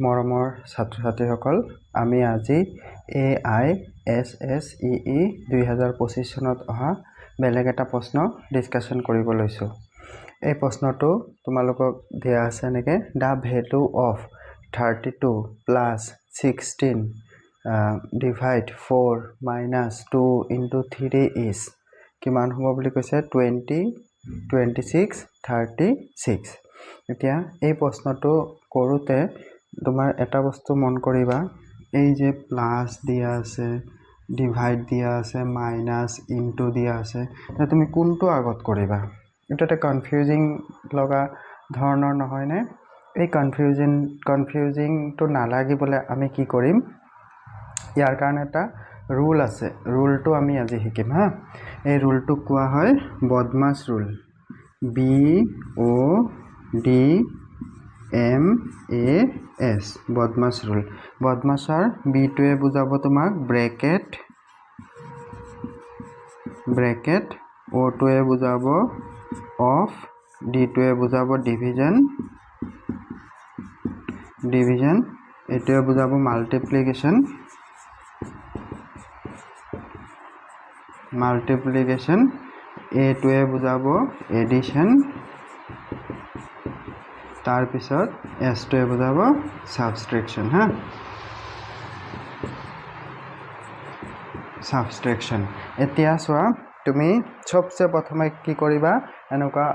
মৰমৰ ছাত্ৰ-ছাত্ৰীসকল, আমি আজি AISSEE 2025 চনত অহা বেলেগ এটা প্ৰশ্ন ডিছকাশ্যন কৰিব লৈছোঁ। এই প্ৰশ্নটো তোমালোকক দিয়া আছে এনেকৈ, the value of 32 + 16 divide 4 - 2 × 3 is কিমান হ'ব বুলি কৈছে? 20, 26, 36। এতিয়া এই প্ৰশ্নটো কৰোঁতে তোমাৰ এটা বস্তু মন কৰিবা, এই যে প্লাছ দিয়া আছে, ডিভাইড দিয়া আছে, মাইনাছ ইনটু দিয়া আছে, তুমি কোনটো আগত কৰিবা? এইটো এটা কনফিউজিং লগা ধৰণৰ নহয়নে? এই কনফিউজিংটো নালাগিবলৈ আমি কি কৰিম? ইয়াৰ কাৰণে এটা ৰুল আছে, ৰুলটো আমি আজি শিকিম হা। এই ৰুলটোক কোৱা হয় বদমাছ ৰুল, BODMAS, বদমাছ ৰুল। বদমাছৰ বিটোৱে বুজাব তোমাক ব্ৰেকেট, অ'টোৱে বুজাব অফ, ডিটোৱে বুজাব ডিভিজন, এইটোৱে বুজাব মাল্টিপ্লিকেশ্যন, এইটোৱে বুজাব এডিশ্যন, তাৰপিছত এছটোৱে বুজাব ছাবষ্ট্ৰেকশ্যন হা। ছাবষ্ট্ৰেকশ্যন। এতিয়া চোৱা, তুমি চবচে প্ৰথমে কি কৰিবা? এনেকুৱা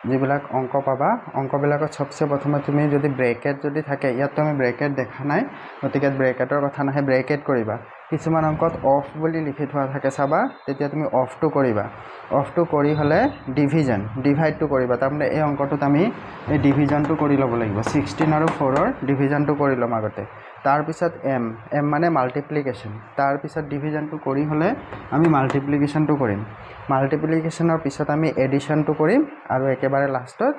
যিবিলাক অংক পাবা, অংকবিলাকত চবচে প্ৰথমে তুমি যদি ব্ৰেকেট যদি থাকে, ইয়াত তুমি ব্ৰেকেট দেখা নাই, গতিকে ব্ৰেকেটৰ কথা নাহে, ব্ৰেকেট কৰিবা। কিছুমান অংকত অফ বুলি লিখি থোৱা থাকে চাবা, তেতিয়া তুমি অফটো কৰিবা। অফটো কৰি হ'লে ডিভাইডটো কৰিবা। তাৰমানে এই অংকটোত আমি এই ডিভিজনটো কৰি ল'ব লাগিব। 16 আৰু 4ৰ ডিভিজনটো কৰি ল'ম আগতে। তাৰপিছত এম মানে মাল্টিপ্লিকেশ্যন, তাৰপিছত ডিভিজনটো কৰি হ'লে আমি মাল্টিপ্লিকেশ্যনটো কৰিম। মাল্টিপ্লিকেশ্যনৰ পিছত আমি এডিশ্যনটো কৰিম আৰু একেবাৰে লাষ্টত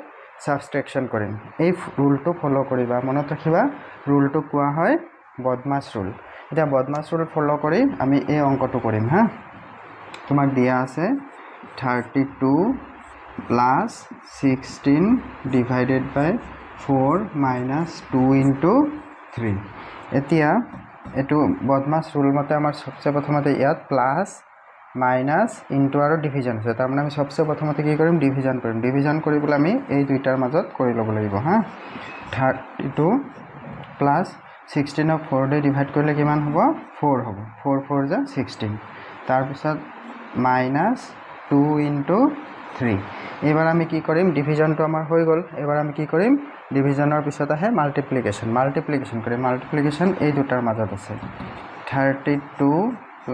ছাবষ্ট্ৰেকশ্যন কৰিম। এই ৰুলটো ফ'ল' কৰিবা, মনত ৰাখিবা। ৰুলটো কোৱা হয় বদমাছ ৰুল। এতিয়া বদমাছ ৰুল ফ'ল' কৰি আমি এই অংকটো কৰিম হা। তোমাক দিয়া আছে 32 + 16 ডিভাইডেড বাই 4 - 2 × 3। এতিয়া এইটো বদমাছ ৰুল মতে আমাৰ চবচে প্ৰথমতে ইয়াত প্লাছ, মাইনাছ, ইনটু আৰু ডিভিজন আছে। তাৰমানে আমি চবচে প্ৰথমতে কি কৰিম? ডিভিজন কৰিম। ডিভিজন কৰিবলৈ আমি এই দুইটাৰ মাজত কৰি ল'ব লাগিব হা। 32 + 16ক 4 ডিভাইড কৰিলে কিমান হ'ব? 4 হ'ব। 4 × 4 = 16। তাৰপিছত -2 × 3। এইবাৰ আমি কি কৰিম? ডিভিজনটো আমাৰ হৈ গ'ল। এইবাৰ আমি কি কৰিম? ডিভিজনৰ পিছত আহে মাল্টিপ্লিকেশ্যন কৰিম। মাল্টিপ্লিকেশ্যন এই দুটাৰ মাজত আছে। 32 +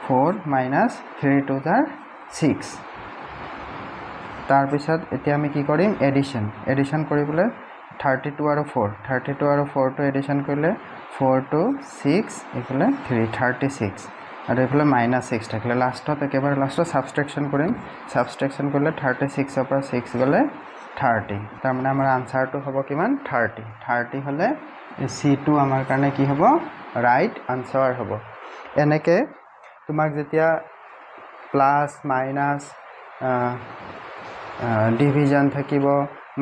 4 - 3 × 2 = 6। তাৰপিছত এতিয়া আমি কি কৰিম? এডিশ্যন কৰিবলৈ 32 আৰু 4টো এডিশ্যন কৰিলে 4 × 6 এইফালে 3, 36 আৰু এইফালে -6 থাকিলে। একেবাৰে লাষ্টত ছাবষ্ট্ৰেকশ্যন কৰিম। ছাবষ্ট্ৰেকশ্যন কৰিলে 36ৰ পৰা 6 গ'লে 30। তাৰমানে আমাৰ আনচাৰটো হ'ব কিমান? 30 হ'লে চিটো আমাৰ কাৰণে কি হ'ব? ৰাইট আনচাৰ হ'ব। এনেকৈ তোমাক যেতিয়া প্লাছ, মাইনাছ, ডিভিজন থাকিব,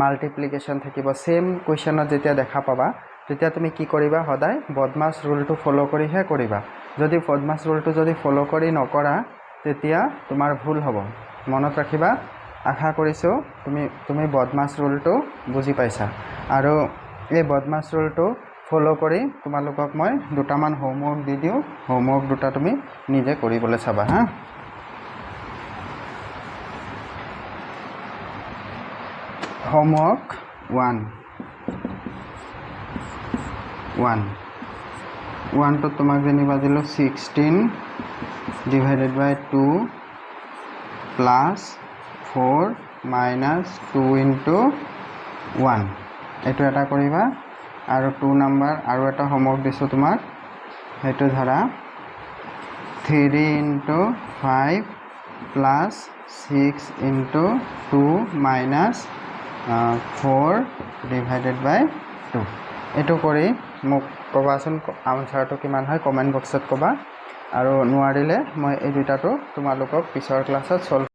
মাল্টিপ্লিকেশ্যন থাকিব, ছেইম কুৱেশ্যনত যেতিয়া দেখা পাবা, তেতিয়া তুমি কি কৰিবা? সদায় বদমাছ ৰুলটো ফ'ল' কৰিহে কৰিবা। যদি বদমাছ ৰুলটো ফ'ল' কৰি নকৰা, তেতিয়া তোমাৰ ভুল হ'ব। মনত ৰাখিবা। আশা কৰিছোঁ তুমি বদমাছ ৰুলটো বুজি পাইছা। আৰু এই বদমাছ ৰুলটো ফ'ল' কৰি তোমালোকক মই দুটামান হোমৱৰ্ক দি দিওঁ। হোমৱৰ্ক দুটা তুমি নিজে কৰিবলৈ চাবা হা। হোমৱৰ্ক 1টোত তোমাক যেনিবা দিলোঁ 16 ডিভাইডেড বাই 2 + 4 - 2 × 1। এইটো এটা কৰিবা। আৰু 2 নম্বৰ আৰু এটা হোমৱৰ্ক দিছোঁ তোমাক, সেইটো ধৰা 3 × 5 + 6 × 2 - 4 ডিভাইডেড বাই 2। এইটো কৰি মোক ক'বাচোন আনচাৰটো কিমান হয়, কমেণ্ট বক্সত ক'বা। আৰু নোৱাৰিলে মই এই দুটাটো তোমালোকক পিছৰ ক্লাছত